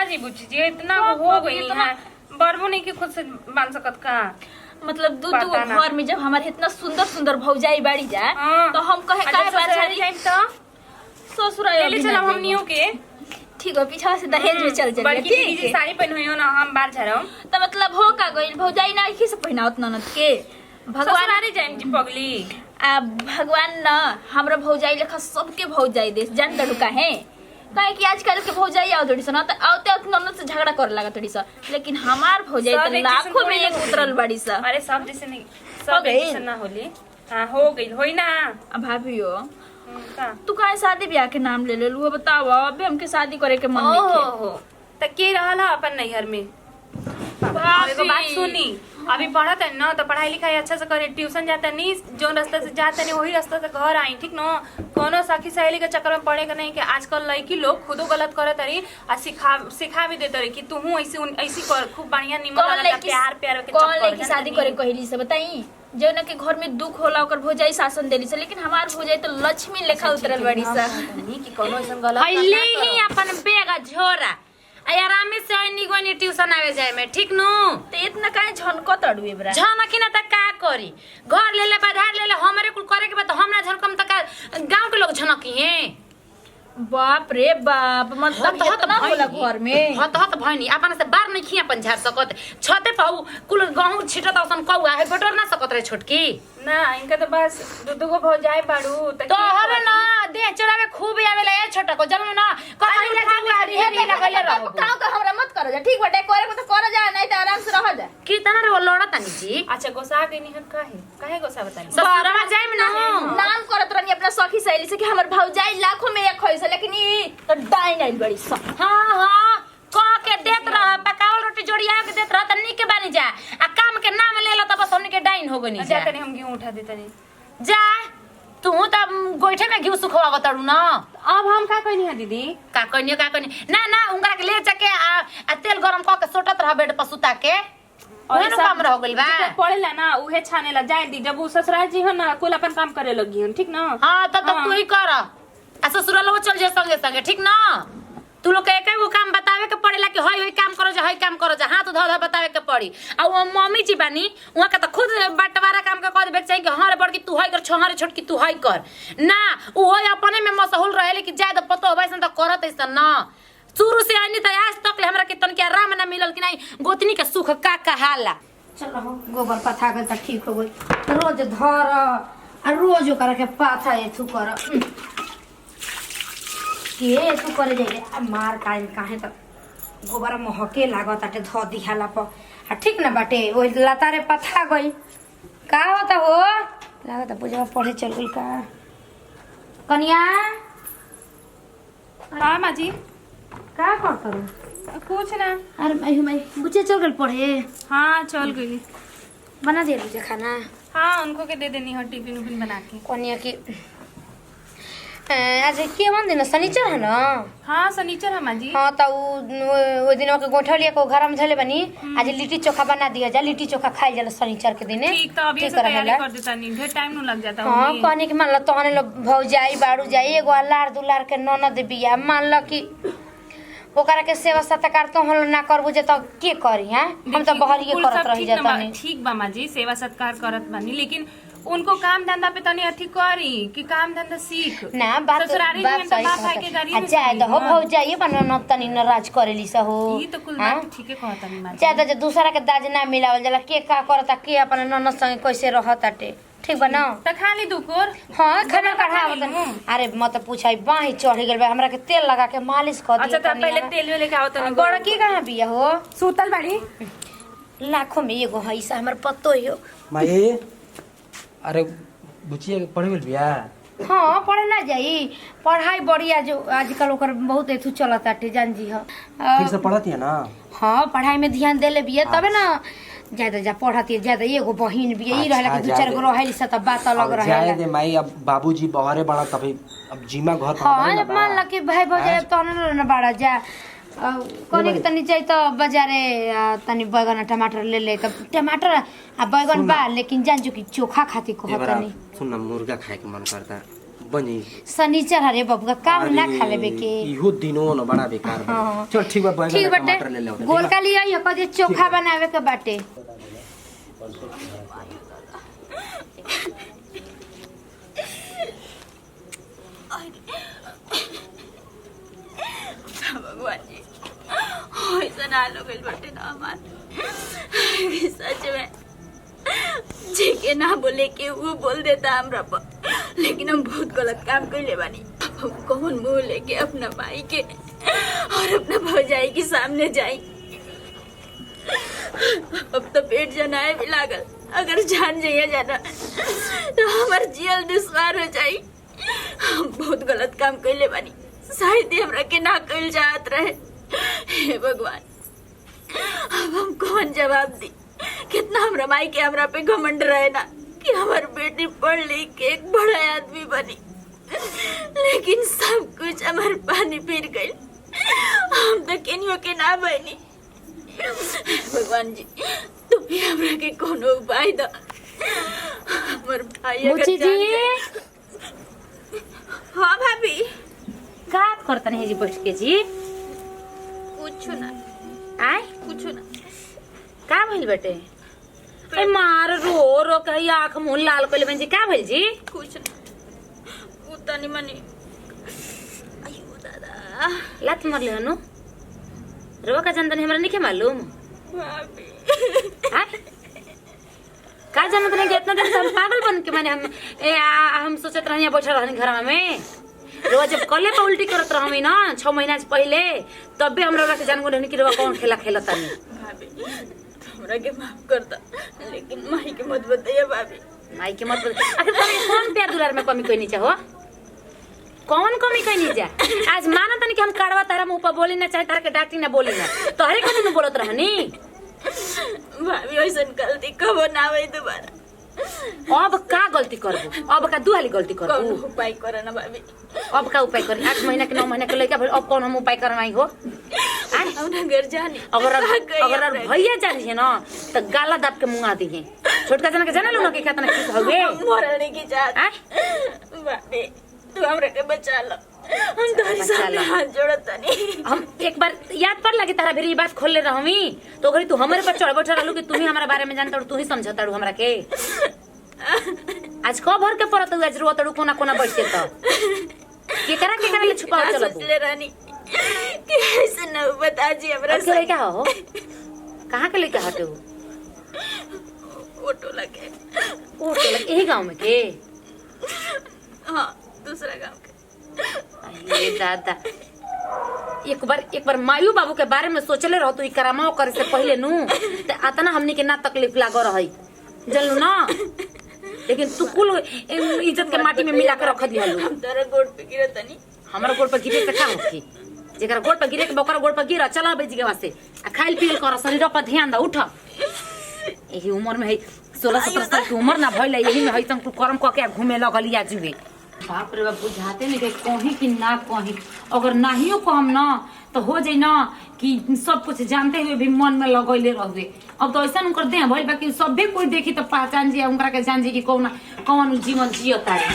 जी बुच्ची जी इतना हो गई है बरबो नहीं के खुद से बांध सकत का मतलब दूध घर में जब हमारे इतना सुंदर सुंदर भौजाई बाड़ी जाए तो हम कहे काहे बाछारी टाइम तो ससुराल ले चला हम नियो के ठीक है पीछा से दहेज में चल जाए बल्कि दीदी जी साड़ी पहन हो ना हम बाहर जा रहा हूं तो मतलब हो का गइल भौजाई ना की से पहनावत ननद के भगवान आ रे जान जी पगली भगवान ना हमरा भौजाई लेखा सबके भौजाई देश जान दड़ू काहे काहे कि आजकल के भौजाई आओ थोड़ी सा ना तो आते ननद से झगड़ा करे लगा थोड़ी सा लेकिन हमार भौजाई तो लाखों में एक उतरल बड़ी सा अरे सब जैसे नहीं सब जैसे ना होली हां हो गई होई ना भाभियो तू काहे शादी ब्याह के नाम ले लेलू बताओ अबे हमके शादी करे के मन नहीं हो त के रहला अपन नैहर में एगो बात सुनी अभी पढ़त है ना तो पढ़ाई लिखाई अच्छा से करे ट्यूशन जाता नहीं जो रास्ता से जाता नहीं वही रास्ता से घर आई ठीक ना कोनो सखी सहेली के चक्कर में पड़ेगा नहीं कि आजकल लड़की लोग खुदो गलत करत रही और सिखा भी देते रही कि तू ऐसी कर खूब बढ़िया निमन प्यार प्यार के कौन लड़की शादी करे कहली से बताई जो ना के घर में दुख होला ओकर भौजाई शासन देली से लेकिन हमार भौजाई तो लक्ष्मी लेखा उतरल बड़ी सा नहीं कि कोनो ऐसा गलत हइले ही अपन बेगा झोरा आराम से निगोनी ट्यूशन आवे जाए में ठीक नु तो इतना काहे झनको तड़ुए बरा झनकी ना त का करी घर ले ले बाजार ले ले हमरे कुल करे के बाद हमरा झनकम त गांव के लोग झनकी है बाप रे बाप मतलब इतना होला घर में हत भइनी अपन से बार नहीं खिया अपन झाड़ सकत छते पाऊ कुल गहूं छिटत औसन कौआ है बटोर ना सकत रे छोटकी ना इनका तो बस दू गो भौजाई बाड़ू तो हरे ना देह चढ़ावे खूब आवेला ए छोटा को जब ना कहीं ले जारी हेरी लगले रहो काऊ का हमरा मत कर जा ठीक बटे करे को तो कर जा नहीं तो आराम से रह जा कितना रे लड़ा तनी जी अच्छा गोसा के नहीं काहे गोसा बताई ससुरवा जाए में ना नाम करत रहनी अपना सखी सहेली से कि हमर भौजाई लाखों में एक होइसे लेकिन ई तो डाइन आइल बड़ी सा हां कह के देत रह पकावल रोटी जोड़िया के देत रह तनी के बानी जा आ काम के नाम ले लो त बस हमनी के डाइन हो गनी जा तनी हम गेहूं उठा दे तनी जा तू त गोइठे में घिउ सुखवा तड़ू ना अब हम का कहनी है दीदी का कहनी ना ना उंगरा के ले जाके आ तेल गरम क के सोटत रह बेड पसुता के और काम रह गइल बा पड़ेला ना उहे छाने ला जाए दी जब उ ससुराल जी हो ना कुल अपन काम करे लगी हन ठीक ना हां त तू ही कर आ ससुराल चल जे संगे संगे ठीक ना तू लोग एक एगो काम बतावे के पड़ेला कि हई काम करो जा हई काम करो जा हाथ धो बतावे के पड़ी आ वो मम्मी जी बानी वहां के त खुद बंटवारा काम के कर देबे चाहिए कि हां रे बड़ की तू हई कर छोहरे छोट की तू हई कर ना उ होय अपने में मशहूल रहेले कि ज्यादा पतो होबै सन त करत ऐसा ना शुरू से आनी त आज तक ले हमरा के तन के आराम ना मिलल कि नहीं गोतनी के सुख का कहाला चलो गोबर पथा गल त ठीक हो गई रोज धर आ रोज ओकरा के पाथा एथु कर के तू करे जाइले आ मार काहे त गोबर महके लागत आटे ध दिखाला प आ ठीक ना बाटे ओइ लतारे पथा गई का होता हो लागत पूजा पढ़े चल गई का कन्या हां मां जी का करत रो कुछ ना अरे मैं बुचे चल गई पढ़े हां चल गई बना दे बुचे खाना हां उनको के दे देनी है टिफिन उफिन बना के कन्या की आज के मन दिन शनिचर है ना हां शनिचर है मां जी हां त ओ दिन के गोठलिया को घर में धले बनी आज लिट्टी चोखा बना दिया जा लिट्टी चोखा खाई जाला शनिचर के दिन ठीक तो अभी से तैयारी कर देता नहीं ढेर टाइम न लग जाता हां कहने के मान ल तहने लो भौजाई बाड़ू जाई एगो लार दुलार के ननद बिया मान ल कि ओकरा के सेवा सत्कार तो हम ना करबू जे त के करी हां हम त बहरिए करत रह जाता नहीं ठीक बा मां जी सेवा सत्कार करत बानी लेकिन उनको काम धंधा पे तनी अथी करी कि काम धंधा सीख ना बात ससुरारी में तो बाप भाई के गाड़ी में जाए तो हो भौजाई बन न तनी नाराज करेली सा हो ई तो कुल बात ठीक है कहता नहीं मां ज्यादा जे दूसरा के दाज ना मिलावल जाला के का करता के अपन ननद संगे कैसे रहताटे ठीक बा ना त खा ली दुकोर हां खाना कढ़ावत अरे मत पूछाई बाही चढ़ गेल बा हमरा के तेल लगा के मालिश कर दी अच्छा त पहले तेल में लेके आओ त बड़ की कहां बिया हो सूतल बाड़ी लाखों में एगो हईसा हमर पत्तो हो माई अरे बुचिया पढ़े गेल बिया हाँ पढ़े ना जाई पढ़ाई बढ़िया जो आजकल ओकर बहुत एथु चलत आटे जान जी हो ठीक से पढ़ती है ना हाँ पढ़ाई में ध्यान देले बिया तबे ना ज्यादा जा पढ़ती ज्यादा एगो बहिन बिया ई रहला कि दू चार गो रहली से त बात अलग रहे जाए दे माई अब बाबूजी बहरे बड़ा तभी अब जीमा घर पर हाँ जब मान ला कि भाई भौजाई तहने न बड़ा जा कोने के तनी चाहिए तो बाजारे तनी बैगन टमाटर ले ले तो टमाटर आ बैगन बा लेकिन जान जो कि चोखा खाती को होता नहीं सुन ना मुर्गा खाए के मन करता बनी शनिचर हरे बबुआ का ना खा लेबे के इहो दिनो न बड़ा बेकार बा। हाँ। चल ठीक बा बैगन ठीक और बाटे टमाटर ले ले आओ। गोलका लिया या कदे चोखा बनावे के बाटे भगवान जी ऐसा ना लो गइल बाटे ना हमार सच में जे के ना बोले के वो बोल देता हमरा पर लेकिन हम बहुत गलत काम कइले बानी हम कौन मुंह लेके अपना भाई के और अपना भौजाई के सामने जाई अब तो पेट जनाए भी लागल अगर जान जाइए जाना तो हमार जियल दुश्वार हो जाई हम बहुत गलत काम कइले बानी शायद ही हमरा के ना कइल जात रहे हे भगवान अब हम कौन जवाब दी कितना हमरा माई के हमरा पे घमंड रहे ना कि हमार बेटी पढ़ लिख के एक बड़ा आदमी बनी लेकिन सब कुछ हमार पानी फिर गई हम तो केनियो के ना बनी भगवान जी तुम ही हमरा के कोनो उपाय दो हमार भाई अगर मुची जान जी जाए- हाँ भाभी का करतन है जी बैठ के जी कुछ ना आय कुछ ना का भइल बेटे ए मार रो रो के आंख मुंह लाल कइले बन जी का भइल जी कुछ ना उतनी मनी अयो दादा लात मरले हनु रो का जानतनी हमरा नहीं मालूम भाभी आय का जानत नहीं कि इतना देर से हम पागल बन के माने हम सोचत रहनी बैठल रहनी घर में रोज जब कले पे उल्टी करत रहमी ना 6 महीना से पहले तब भी हमरा के जान गो नहीं कि रोवा कौन खेला खेलता नहीं भाभी हमरा के माफ कर दो लेकिन माई के मत बताइए भाभी माई के मत बोल आखिर तुम कौन प्यार दुलार में कमी कोई नहीं चाहो कौन कमी कोई नहीं जा आज माना तनी कि हम काड़वा तारा मुंह पर बोली ना चाहे तारा के डांटी ना बोली ना तो हरे कदी में बोलत रहनी भाभी ऐसा गलती कबो ना होई दोबारा अब का गलती करबो अब का दुहाली गलती कौन करबो उपाय करो ना भाभी अब का उपाय करी 8 महीना के 9 महीना के लड़का अब कौन हम उपाय करवाई हो आय अपना घर जाने अगर भैया जानी है ना तो गाला दाब के मुंगा दी है छोटका जना के जाना लो ना कि कितना खुश होगे मरने की जात भाभी तू हमरा के बचा लो हम तुम्हारे सामने हाथ जोड़त नहीं हम एक बार याद पर लगे तारा फिर ये बात खोल ले रहमी तो अगर तू हमारे पर चढ़ बैठ रहलू कि तू ही हमारे बारे में जानता तू ही समझता हमरा के आज कब भर के पड़त आज रोत कोना कोना बैठ के तो केकरा ले छुपाव चलो सोचले रानी कि ऐसे न बता जी हमरा के लइका हो कहां के लइका हटे हो ऑटो लगे ओ तो यही गांव में के हाँ दूसरा गांव के अरे दादा एक बार मायू बाबू के बारे में सोचले रहो तो ई करामा करे से पहले नु त आतना हमनी के ना तकलीफ लागो रही जल्लू ना लेकिन तू कुल इज्जत के माटी में मिला के रख दिहलू हम तोरा गोड़ पे गिरत नहीं हमरा गोड़ पर गिरे से का होखी जेकर गोड़ पर गिरे के बकर गोड़ पर गिरा चला बेजी के वास्ते आ खाइल पियल कर शरीर पर ध्यान दा उठ यही उम्र में है 16-17 साल की उम्र ना भइल यही में है तम तू कर्म क के घूमे लगलिया जुए बाप रे बाप बुझाते नहीं कहीं कि ना कहीं अगर नाहियो कहम ना तो हो जाए ना कि सब कुछ जानते हुए भी मन में लगैले रहबे अब तो ऐसा उनकर दे भइल बा कि सबे कोई देखी तो पहचान जी उनकरा के जान जी कि कौन जीवन जियता रे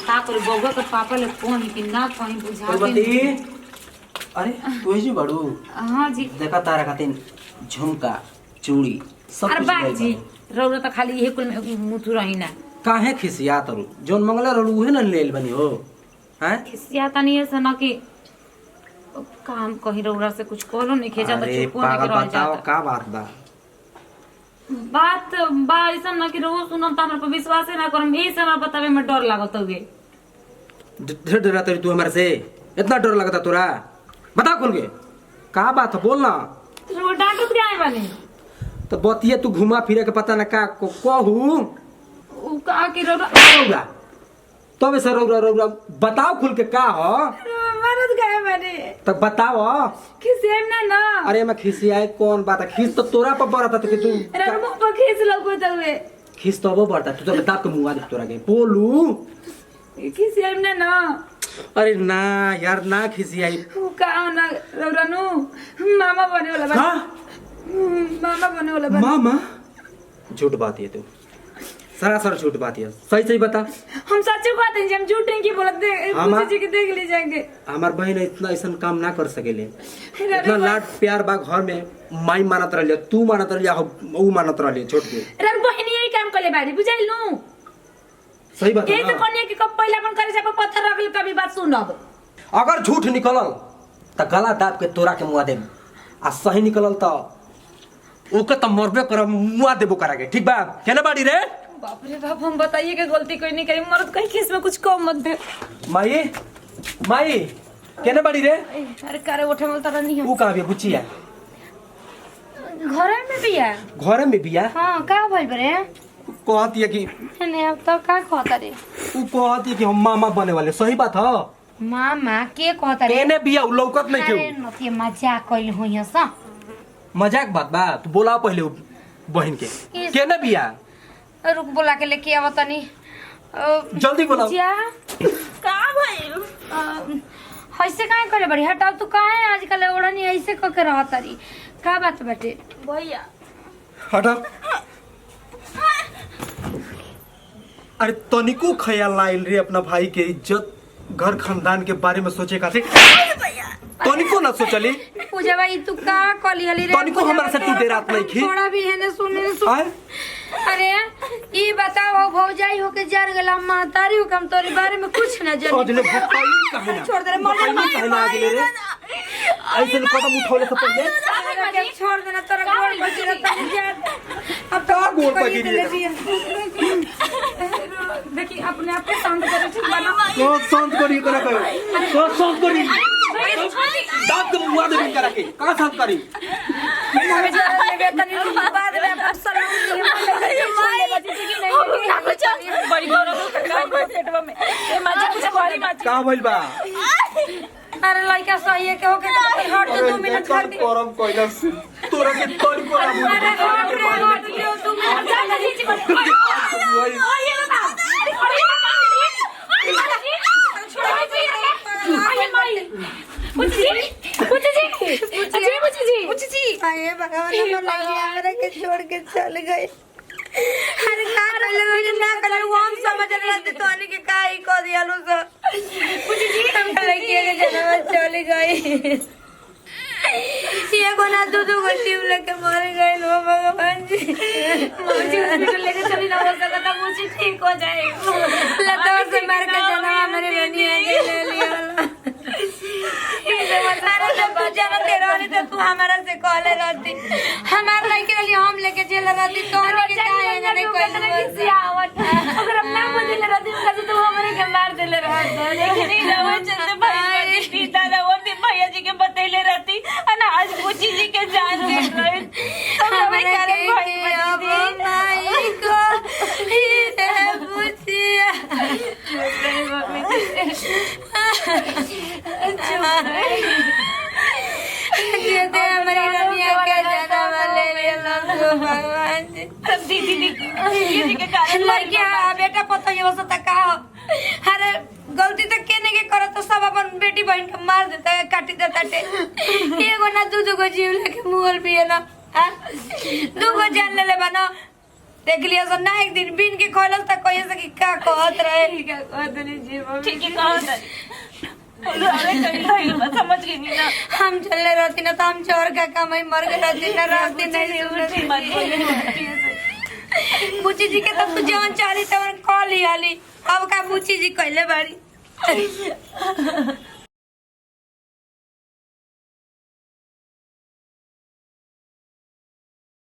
का करे बउवा के पापा ले कहीं कि ना कहीं बुझाते अरे तू ही बड़ू हां जी देखा तारा खातिर झुमका चूड़ी सब अरे कुछ बात ले जी रौरा तो खाली यही कुल में मुठू रही ना काहे खिसिया तरू जोन मंगला रहू उहे न लेल बनी हो हैं खिसिया तनी ऐसा ना कि काम कहीं रौरा से कुछ कहलो नहीं खेजा तो अरे चुप होने के पागल रह बताओ जाता का बात बा बात बा ऐसा ना कि रोज सुनम त हमरा पर विश्वास ना करम ए से हमरा बतावे में डर लागत हुए ढेर डरा तरी तू हमारे से इतना डर लगता तोरा बता खोल के का बात है बोल ना वो डांटत के आए बानी तो बतिए तू घुमा फिरे के पता ना का कहू उ का कि रौरा रौरा तब से रौरा रौरा बताओ खुल के का हो मरद गए बानी तो बताओ खिसेम ना ना अरे मैं खिसियाए कौन बात है खिस तो तोरा पर बड़ा था कि तू रौरा मुंह पर खींच लगो त हुए खिस तो वो बढ़ता तू तो बता के मुंह आ दे तोरा के बोलू खिसेम ना अरे ना यार ना खिसियाई उ का ना रौरा नु मामा बने वाला बा हाँ मामा बने वाला बा मामा झूठ बात ये तू सरासर झूठ बात है, सही सही बता। हम सच्चे कहते हैं, हम झूठ नहीं की बोलते। हमार- पूछी जी के देख ले जाएंगे। हमार बहन इतना ऐसा काम ना कर सकेले। इतना लाड प्यार बा घर में, माई मानत रह, तू मानत रह, ऊ मानत रह छोट के। अरे बहनी यही काम करे बाड़ी बुझाइल नु। सही बात यही है तो कन्या के कब पहले अपन करे से पत्थर रख ले, कभी बात सुनब। अगर झूठ निकलल त गला दाब के तोरा के मुआ देब, आ सही निकलल त ओके त मरबे करब, मुआ देबो करा के। ठीक बा? केने बाड़ी रे? बाप रे बाप, हम बताइए कि गलती कोई नहीं करी, मर्द कहीं किस में कुछ कम मत दे। माई माई केने बाड़ी रे? अरे करे उठे में तो नहीं ऊ कहां बे बुचिया? घर में भी है। घर में बिया? हां का भइल बरे? कहती है कि ने अब तो का कहता रे? ऊ कहती है कि हम मामा बने वाले। सही बात है? मामा के कहता रे? केने बिया उ लौकत नहीं अरे केहू। नती मजाक कइल होइया सा। मजाक बात बा, तू बोला पहले उ बहन के। केने बिया? रुक बुला के लेके आवा तनी। जल्दी बोलाओ। जिया का भइल? ऐसे काहे करे बड़ी? हटाओ तू काहे आजकल ओढ़नी ऐसे क के रहत तारी? का बात बाटे? भैया हटा। अरे तनिको ख्याल लाइल रे अपना भाई के इज्जत, घर खानदान के बारे में सोचे खातिर। तनिको ना सोचली। पूजा भाई तू का कली हली रे? तनिको हमरा से तू डेरात नहीं खी। थोड़ा भी है ना सुने सुन। आय अरे ई बताओ भौजाई होके जार गेला, महतारी हो हम तोरे बारे में कुछ ना जानी। अजले भकाई काहे ना? छोड़ दे रे, मर काहे ना आगे रे? ऐसे कदम उठौले से पहले के छोड़ देना, तोरा गोड़ बची रहता जा। अब तो का गोड़ कोई बची ले रे? लिया। देखी अपने आप को शांत करे, ठीक बना। तो शांत करी करा करो। तो शांत करी। दांत के मुआ दे करा के। का शांत करी? हमें जरा ले बेतनी बाद में अपन सलाम बड़ी गौरव में ए माजी कुछ बड़ी माजी का भइल बा? अरे लड़का सही है के होके तो हट दो 2 मिनट खातिर। परम कोइलस तोरा के तनिको ना बोल। अरे हट रे, हट दो 2 मिनट जा जल्दी से कर। आए भगवान हमर लड़की हमरा के छोड़ के चल गई। अरे का करले वही ना करले, वो हम समझ रहे थे तोनी के काई को दिया लो सो। कुछ जी हम लड़की के जन्म चल गई। ये कोना दूध को शिव लेके मर गए लो भगवान जी। मुझे हॉस्पिटल लेके चली ना, हो सकता था मुझे ठीक हो जाए। लता से मार के जन्म मेरे बनिया के ले लिया। अरे जब जाना तेरा वाली तो तू हमारा से कॉले रहती, हमार लड़के के लिए हम लेके चल रहती तो के काहे ना नहीं कोई अगर अपना बदले रहती तो तो हमरे के मार देले रहत। लेकिन ई रवा चलते भाई पिता रवा भी भैया जी के बतैले रहती ना, आज बुची जी के जान दे गए। हमें करे भाई अब माई को ये बुचिया। ये दे हमारी रनिया के जन्म ले लिया भगवान जी। सब दीदी जी के कारण लड़किया बेटा पता ये होता का हो? अरे गलती तो केने के करत तो सब अपन बेटी बहन के मार देता है, काटी देता है। एगो ना दू को जीव लेके मुगल भी है ना, 2 को जान ले बनो। देख लिया सो ना, एक दिन बिन के खोलस तक कोई से कि का कहत रहे। का कहत नहीं जीव ठीक है कहत है। अरे कहीं भाई समझ गई नहीं ना। हम चले रहती ना तो हम चोर का काम ही मर गए रहती ना, रहती नहीं बुची जी के तो तू जवन चाली तवन कॉल ही आली। अब का बुची जी कहले बाड़ी।